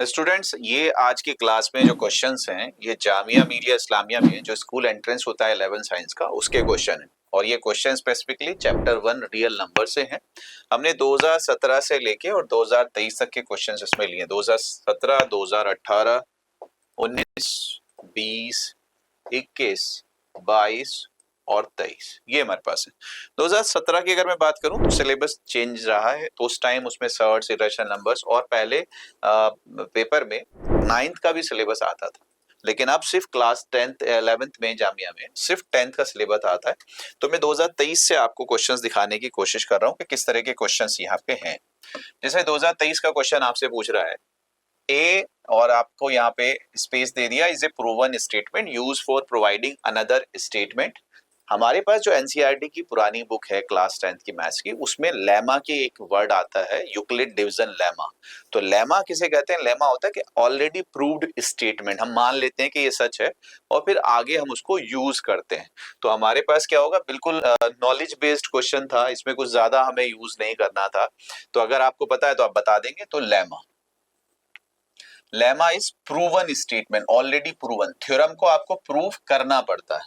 Students, ये आज की क्लास में जो क्वेश्चंस हैं ये जामिया मिलिया इस्लामिया में जो स्कूल एंट्रेंस होता है 11 साइंस का उसके क्वेश्चन हैं। और ये question specifically chapter 1 real number से हैं। हमने 2017 से लेके और 2023 तक के क्वेश्चंस इसमें लिए। 2017, 2018, 19, 20, 21, 22 और 23 ये हमारे पास है। 2017 की अगर मैं बात करूं तो सिलेबस चेंज रहा है। तो उस टाइम उसमें सर्ट्स, इरेशनल नंबर्स और पहले पेपर में 9th का भी सिलेबस आता था, लेकिन अब सिर्फ क्लास 10th 11th में जामिया में सिर्फ 10th का सिलेबस आता है। तो मैं 2023 से आपको क्वेश्चंस दिखाने की कोशिश कर रहा हूं कि किस तरह के क्वेश्चंस यहाँ पे हैं। जैसे 2023 का क्वेश्चन आपसे पूछ रहा है ए, और आपको यहाँ पे स्पेस दे दिया, is a proven statement use for providing another statement. हमारे पास जो एनसीईआरटी की पुरानी बुक है क्लास 10th की मैथ्स की, उसमें लेमा के एक वर्ड आता है, यूक्लिड डिवीजन लेमा। तो लेमा किसे कहते हैं? लेमा होता है कि ऑलरेडी प्रूव्ड स्टेटमेंट, हम मान लेते हैं कि ये सच है और फिर आगे हम उसको यूज करते हैं। तो हमारे पास क्या होगा, बिल्कुल नॉलेज बेस्ड क्वेश्चन था, इसमें कुछ ज्यादा हमें यूज नहीं करना था। तो अगर आपको पता है तो आप बता देंगे। तो lemma is proven statement, already proven. Theorem को आपको प्रूव करना पड़ता है।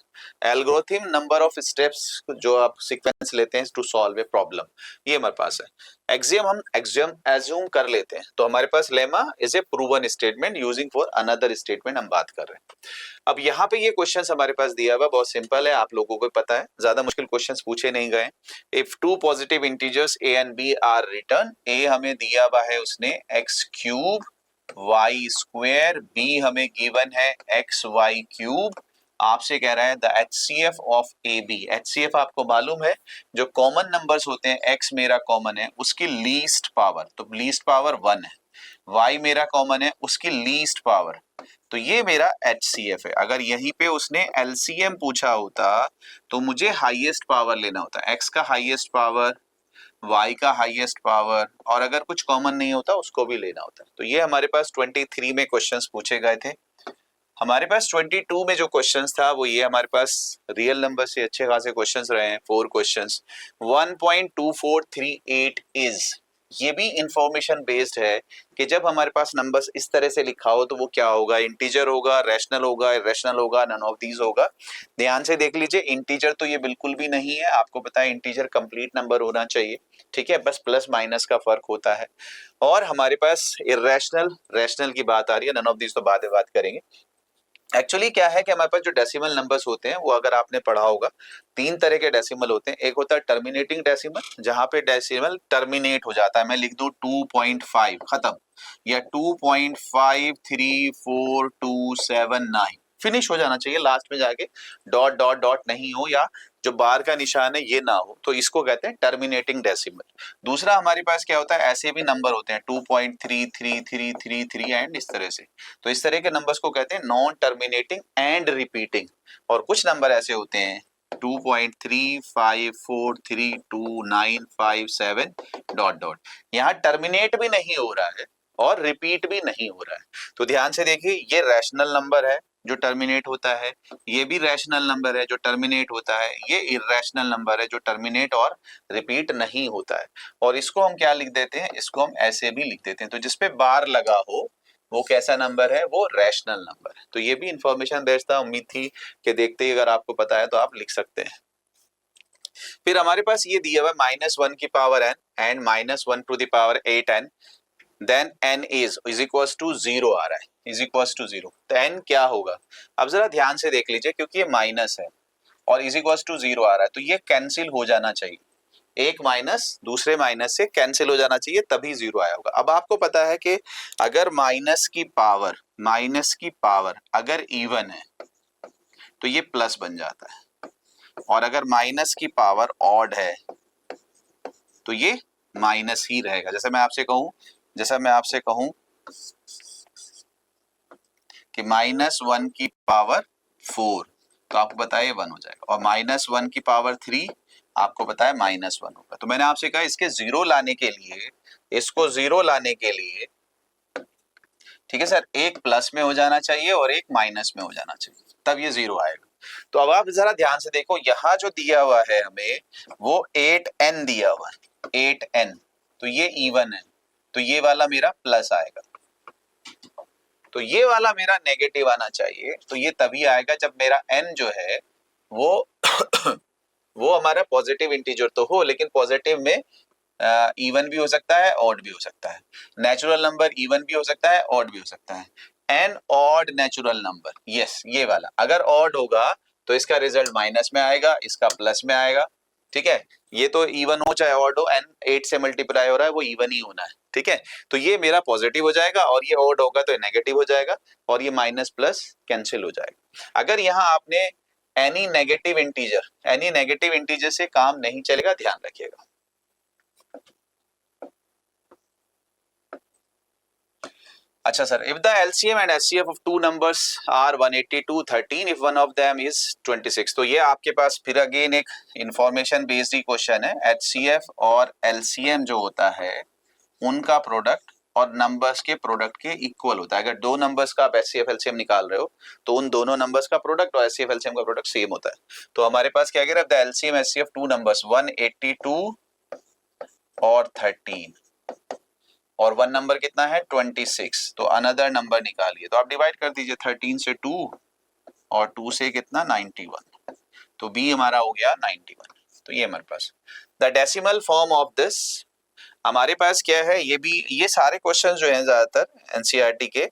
एल्गोरिथम, नंबर ऑफ स्टेप्स जो आप सीक्वेंस लेते हैं टू सॉल्व ए प्रॉब्लम, ये हमारे पास है। एक्सियम, हम एक्सियम एज्यूम कर लेते हैं। तो हमारे पास lemma is a proven statement using for another statement हम बात कर रहे हैं। अब यहाँ पे ये क्वेश्चन हमारे पास दिया हुआ बहुत सिंपल है, आप लोगों को पता है, ज्यादा मुश्किल क्वेश्चन पूछे नहीं गए। If two positive integers a and b are written, a हमें दिया हुआ है उसने x cube y square, b हमें गिवन है एक्स वाई क्यूब। आपसे कह रहा है the HCF of a b. HCF आपको मालूम है, जो कॉमन नंबर्स होते हैं, एक्स मेरा कॉमन है उसकी लीस्ट पावर, तो लीस्ट पावर 1 है। वाई मेरा कॉमन है उसकी लीस्ट पावर, तो ये मेरा एचसीएफ है। अगर यहीं पे उसने एलसीएम पूछा होता तो मुझे हाईएस्ट पावर लेना होता, एक्स का हाईएस्ट पावर, y का हाईएस्ट पावर, और अगर कुछ कॉमन नहीं होता उसको भी लेना होता है। तो ये हमारे पास 23 में क्वेश्चंस पूछे गए थे। हमारे पास 22 में जो क्वेश्चंस था वो ये हमारे पास रियल नंबर से अच्छे खासे क्वेश्चंस रहे हैं। 4 क्वेश्चंस। 1.2438 इज, ये भी इंफॉर्मेशन बेस्ड है कि जब हमारे पास नंबर्स इस तरह से लिखा हो तो वो क्या होगा, इंटीजर होगा, रैशनल होगा, इरेशनल होगा, नन ऑफ दीज होगा। ध्यान से देख लीजिए, इंटीजर तो ये बिल्कुल भी नहीं है। आपको पता है इंटीजर कंप्लीट नंबर होना चाहिए, ठीक है, बस प्लस माइनस का फर्क होता है। और हमारे पास इरेशनल, रैशनल की बात आ रही है, नन ऑफ दीज तो बाद में बात करेंगे। एक्चुअली क्या है कि हमारे पास जो डेसिमल नंबर्स होते हैं वो अगर आपने पढ़ा होगा, 3 तरह के डेसिमल होते हैं। एक होता है टर्मिनेटिंग डेसिमल, जहां पे डेसिमल टर्मिनेट हो जाता है, मैं लिख दूं 2.5 खत्म, या 2.534279 फिनिश हो जाना चाहिए, लास्ट में जाके डॉट डॉट डॉट नहीं हो या जो बार का निशान है ये ना हो, तो इसको कहते हैं टर्मिनेटिंग डेसिमल। दूसरा हमारे पास क्या होता है, ऐसे भी नंबर होते हैं 2.333333 एंड इस तरह से, तो इस तरह के नंबर्स को कहते हैं नॉन टर्मिनेटिंग एंड रिपीटिंग। और कुछ नंबर ऐसे होते हैं 2.35432957 डॉट डॉट, यहाँ टर्मिनेट भी नहीं हो रहा है और रिपीट भी नहीं हो रहा है। तो ध्यान से देखिए, ये रैशनल नंबर है जो टर्मिनेट होता है, ये भी रैशनल नंबर है जो टर्मिनेट होता है, ये इर्रेशनल नंबर है जो टर्मिनेट और रिपीट नहीं होता है। और इसको हम क्या लिख देते हैं, इसको हम ऐसे भी लिख देते हैं। तो जिसपे बार लगा हो वो कैसा नंबर है, वो रैशनल नंबर है। तो ये भी इंफॉर्मेशन बेस्ड था, उम्मीद थी कि देखते ही अगर आपको पता है तो आप लिख सकते हैं। फिर हमारे पास ये दिया हुआ है -1 की power n and -1 to the power 8n, then n is equals to 0 आ रहा है, इज इक्वल्स टू 0। तो n क्या होगा, अब जरा ध्यान से देख लीजिए, क्योंकि ये माइनस है और इज इक्वल्स टू 0 आ रहा है, तो ये कैंसिल हो जाना चाहिए, एक माइनस दूसरे माइनस से कैंसिल हो जाना चाहिए, तभी 0 आया होगा। अब आपको पता है कि अगर माइनस की पावर अगर इवन है तो ये प्लस बन जाता है, और अगर माइनस की पावर ऑड है तो ये माइनस ही रहेगा। जैसे मैं आपसे कहूं कि -1 की पावर 4, तो आपको पता है ये 1 हो जाएगा, और -1 की पावर 3 आपको पता है -1 होगा। तो मैंने आपसे कहा इसको जीरो लाने के लिए ठीक है सर, एक प्लस में हो जाना चाहिए और एक माइनस में हो जाना चाहिए, तब ये 0 आएगा। तो अब आप जरा ध्यान से देखो, यहाँ जो दिया हुआ है हमें वो 8n दिया हुआ है, 8n, तो ये इवन है, तो ये वाला मेरा प्लस आएगा, तो ये वाला मेरा नेगेटिव आना चाहिए। तो ये तभी आएगा जब मेरा n जो है वो वो हमारा पॉजिटिव इंटीजर तो हो, लेकिन पॉजिटिव में इवन भी हो सकता है, ऑड भी हो सकता है। नेचुरल नंबर इवन भी हो सकता है, ऑड भी हो सकता है। An odd natural number, yes ये वाला अगर ऑड होगा तो इसका रिजल्ट माइनस में आएगा, इसका प्लस में आएगा। ठीक है, ये तो इवन हो चाहे ऑड हो, एन 8 से मल्टीप्लाई हो रहा है वो इवन ही होना है। ठीक है, तो ये मेरा पॉजिटिव हो जाएगा और ये ऑड होगा तो नेगेटिव हो जाएगा और ये माइनस प्लस कैंसिल हो जाएगा। अगर यहाँ आपने एनी नेगेटिव इंटीजर से काम नहीं चलेगा, ध्यान रखिएगा। अच्छा sir, if the LCM and HCF of two numbers are 182, 13, if one of them is 26, तो ये आपके पास फिर अगेन एक इंफॉर्मेशन बेस्ड ही क्वेश्चन है। HCF और LCM जो होता है उनका प्रोडक्ट और नंबर्स के प्रोडक्ट के इक्वल होता है। अगर दो नंबर्स का आप HCF LCM निकाल रहे हो तो उन दोनों नंबर्स का प्रोडक्ट और HCF LCM का प्रोडक्ट सेम होता है। तो हमारे पास क्या कह रहा है, the LCM HCF two numbers 182 और 13 और वन नंबर कितना है 26, तो अनदर नंबर निकालिए। तो आप डिवाइड कर दीजिए 13 से 2 और 2 से कितना 91, तो बी हमारा हो गया 91। तो ये हमारे पास the decimal form of this, हमारे पास क्या है, ये भी ये सारे क्वेश्चंस जो हैं ज्यादातर एनसीईआरटी के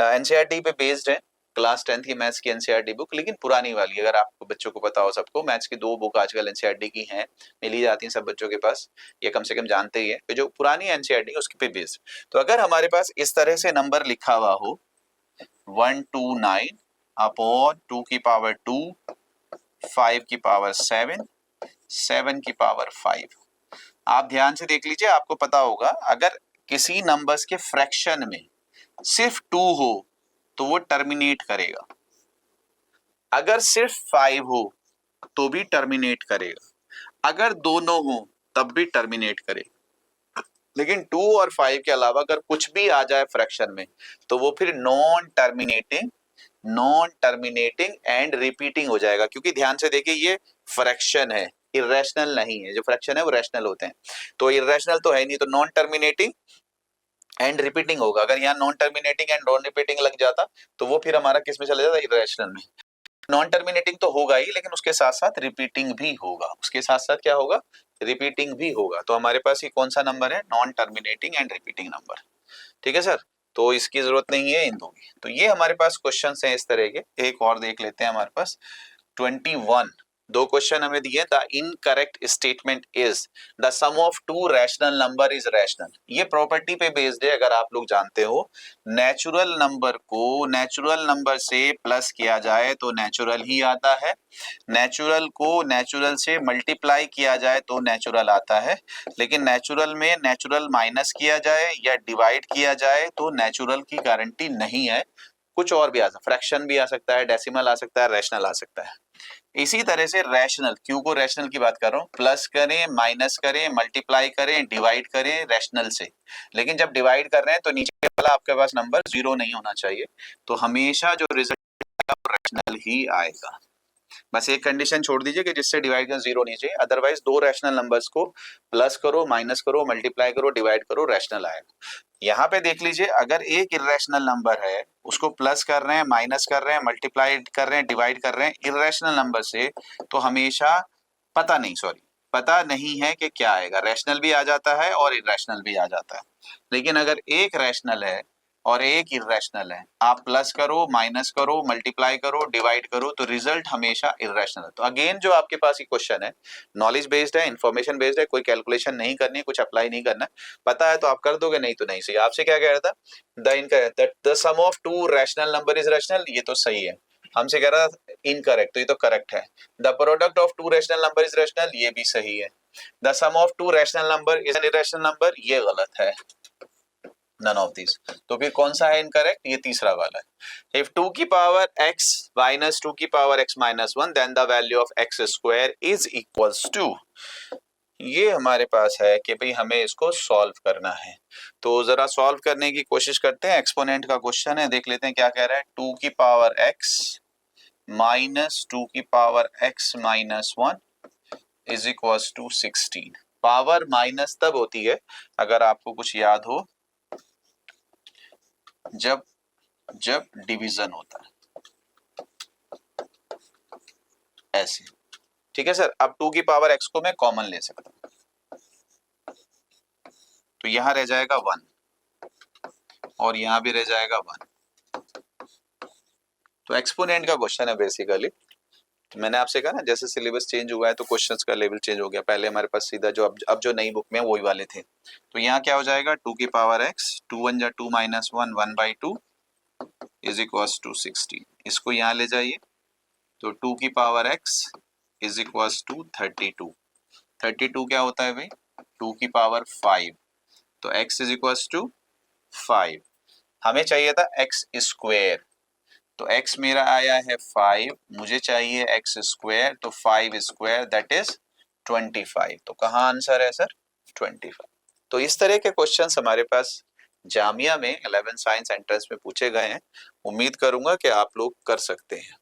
एनसीईआरटी पे बेस्ड है। क्लास 10th की मैथ्स की एनसीईआरटी बुक, लेकिन पुरानी वाली, अगर आपको बच्चों को पता हो, सबको मैथ्स की 2 बुक आजकल एनसीईआरटी की हैं, मिल ही जाती हैं सब बच्चों के पास, ये कम से कम जानते ही है। तो जो पुरानी एनसीईआरटी है उसके पे बेस्ड। तो अगर हमारे पास इस तरह से नंबर लिखा हुआ हो 129 अपॉन 2 की पावर 2, 5 की पावर 7, 7 की पावर 5, आप ध्यान से देख लीजिए, आपको पता होगा अगर किसी नंबर्स के फ्रैक्शन में सिर्फ 2 हो तो वो टर्मिनेट करेगा, अगर सिर्फ 5 हो तो भी टर्मिनेट करेगा, अगर दोनों हो तब भी टर्मिनेट करेगा। लेकिन 2 और 5 के अलावा अगर कुछ भी आ जाए फ्रैक्शन में तो वो फिर नॉन टर्मिनेटिंग एंड रिपीटिंग हो जाएगा। क्योंकि ध्यान से देखिए ये फ्रैक्शन है, इरेशनल नहीं है। जो फ्रैक्शन है वो रैशनल होते हैं, तो इरेशनल तो है नहीं, तो नॉन टर्मिनेटिंग एंड रिपीटिंग होगा। अगर यहाँ non terminating and non repeating लग जाता तो वो फिर हमारा किस में चला जाता, इरेशनल में। नॉन टर्मिनेटिंग तो होगा ही, लेकिन उसके साथ साथ रिपीटिंग भी होगा, उसके साथ साथ क्या होगा, रिपीटिंग भी होगा। तो हमारे पास ये कौन सा नंबर है, non terminating and repeating number. ठीक है सर, तो इसकी जरूरत नहीं है इन दो की। तो ये हमारे पास क्वेश्चन हैं इस तरह के। एक और देख लेते हैं, हमारे पास 21 दो क्वेश्चन हमें दिए। The incorrect statement is the sum of two rational number is rational. ये प्रॉपर्टी पे बेस्ड है, अगर आप लोग जानते हो, नेचुरल नंबर को नेचुरल नंबर से प्लस किया जाए तो नेचुरल ही आता है, नेचुरल को नेचुरल से मल्टीप्लाई किया जाए तो नेचुरल आता है, लेकिन नेचुरल में नेचुरल माइनस किया जाए या डिवाइड किया जाए तो नेचुरल की गारंटी नहीं है। कुछ और भी आ सकता है, फ्रैक्शन भी आ सकता है, डेसिमल आ सकता है, रैशनल आ सकता है। इसी तरह से रैशनल, क्यू को रैशनल की बात कर रहा हूँ, प्लस करें, माइनस करें, मल्टीप्लाई करें, डिवाइड करें रैशनल से, लेकिन जब डिवाइड कर रहे हैं तो नीचे वाला आपके पास नंबर 0 नहीं होना चाहिए, तो हमेशा जो रिजल्ट आएगा वो रैशनल ही आएगा। बस एक कंडीशन छोड़ दीजिए कि जिससे डिवाइड कर 0 नहीं चाहिए, अदरवाइज दो रैशनल नंबर्स को प्लस करो, माइनस करो, मल्टीप्लाई करो, डिवाइड करो, रैशनल आएगा। यहाँ पे देख लीजिए, अगर एक इरेशनल नंबर है उसको प्लस कर रहे हैं, माइनस कर रहे हैं, मल्टीप्लाई कर रहे हैं, डिवाइड कर रहे हैं इरेशनल नंबर से, तो हमेशा पता नहीं है कि क्या आएगा, रैशनल भी आ जाता है और इरेशनल भी आ जाता है। लेकिन अगर एक रैशनल है और एक इरेशनल है, आप प्लस करो, माइनस करो, मल्टीप्लाई करो, डिवाइड करो, तो रिजल्ट हमेशा इरेशनल है। तो अगेन जो आपके पास ये क्वेश्चन है, नॉलेज बेस्ड है, इंफॉर्मेशन बेस्ड है, कोई कैलकुलेशन नहीं करनी है, कुछ अप्लाई नहीं करना है, पता है तो आप कर दोगे, नहीं तो नहीं सही। आपसे क्या कह रहा था, the sum of two rational number is rational, ये तो सही है। हमसे कह रहा था इनकरेक्ट, तो ये तो करेक्ट है। The product of two rational number is rational, ये भी सही है। The sum of two rational number is an irrational number, ये गलत है, नन ऑफ दिस। तो फिर कौन सा है इनकरेक्ट, ये तीसरा वाला है। इफ 2 की पावर x माइनस 2 की power x minus 1 then the value of x square is equals to, ये हमारे पास है कि भाई हमें इसको सॉल्व करना है। तो जरा सॉल्व करने की कोशिश करते हैं, एक्सपोनेंट का क्वेश्चन है, देख लेते हैं क्या कह रहा है। 2 की पावर x माइनस 2 की power x minus 1 is equals to 16। Power minus तब होती है, अगर आपको कुछ याद हो, जब जब डिवीजन होता है, ऐसे। ठीक है सर, अब 2 की पावर x को मैं कॉमन ले सकता हूं, तो यहां रह जाएगा 1 और यहां भी रह जाएगा 1। तो एक्सपोनेंट का क्वेश्चन है बेसिकली। तो मैंने आपसे कहा ना, जैसे सिलेबस चेंज हुआ है तो क्वेश्चंस का लेवल चेंज हो गया। पहले हमारे पास सीधा जो अब जो नई बुक में वही वाले थे। तो यहाँ क्या हो जाएगा, 2 की पावर x, 2 1 जा 2 माइनस 1, 1/2 इज इक्वल्स टू 16। इसको यहाँ ले जाइए, तो 2 की power x is equals to 32। 32 क्या होता है भाई, 2 की पावर 5, तो x इज इक्वल्स टू 5। हमें चाहिए था x स्क्वायर, तो x मेरा आया है 5, मुझे चाहिए x स्क्वायर, तो 5 स्क्वायर दैट इज 25। तो कहाँ आंसर है सर, 25। तो इस तरह के क्वेश्चंस हमारे पास जामिया में 11 साइंस एंट्रेंस में पूछे गए हैं। उम्मीद करूंगा कि आप लोग कर सकते हैं।